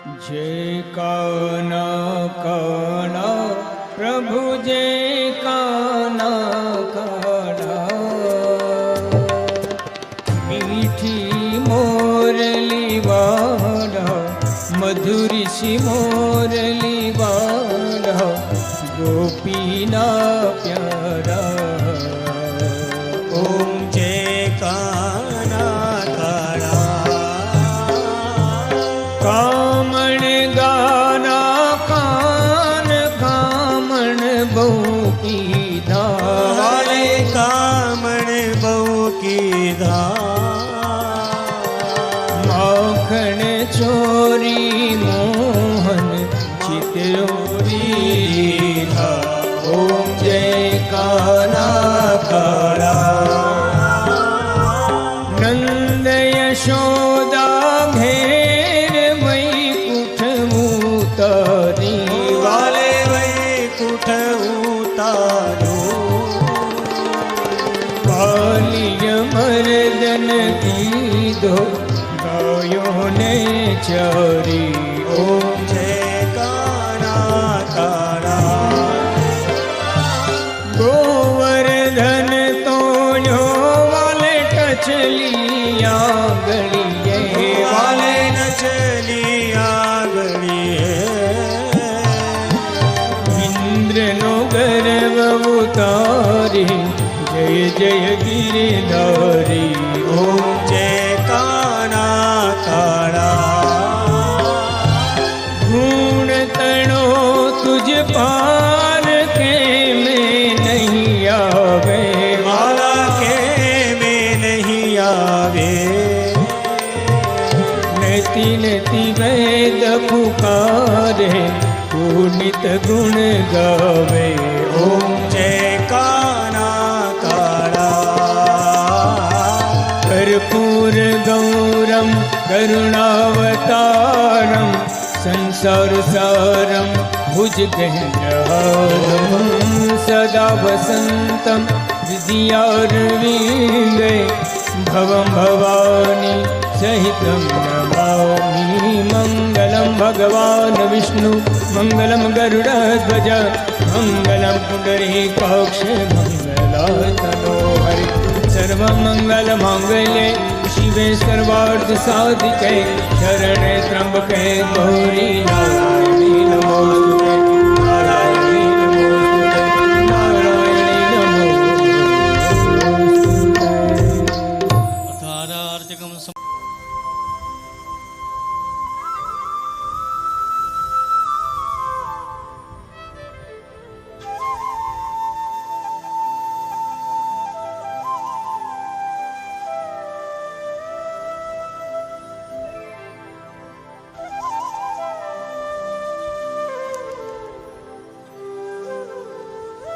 जय काना काना प्रभु जय काना काना। मीठी मोरली वाला मधुरी सी मोरली वाला गोपीना प्यारा। ओम जय काना काना। कामण गाना कान कामण बहु की धार। वाले कामण बहु की धार। माखन चोरी मोहन चितौरी धार। ओम जय काना काना। नंद यशोदा घेर वैकुंठ उतारी। वाले वैकुंठ उतारो। कालिय मर्दन दीदो गायों ने चरी। ओम जय काना काना। गोवर्धन तोड़ो वाले टचलिया गलिए। वाले न चलिया गलिए। इंद्र नो गर्व उतारी जय जय गिरधारी। ओम जय काना काना। गुण तणो तुझ पार के में नहीं आवे। माला के में नहीं आवे। नति नति वेद पुकारे तू नित गुण गावे। ओम जय काना काना। कर्पूर गौरम करुणावतारम संसार सारम भुजगेन्द्रहारम सदा वसंतम हृदयारविंदे भवं भवानी सहितं नमामि। मंगलम भगवान विष्णु मंगलम गरुड़ध्वज मंगलम पुंडरीकाक्ष मंगलातनोहरि। सर्वमंगल मांगल्ये शिवे सर्वार्थ साधिके शरणे त्र्यंबके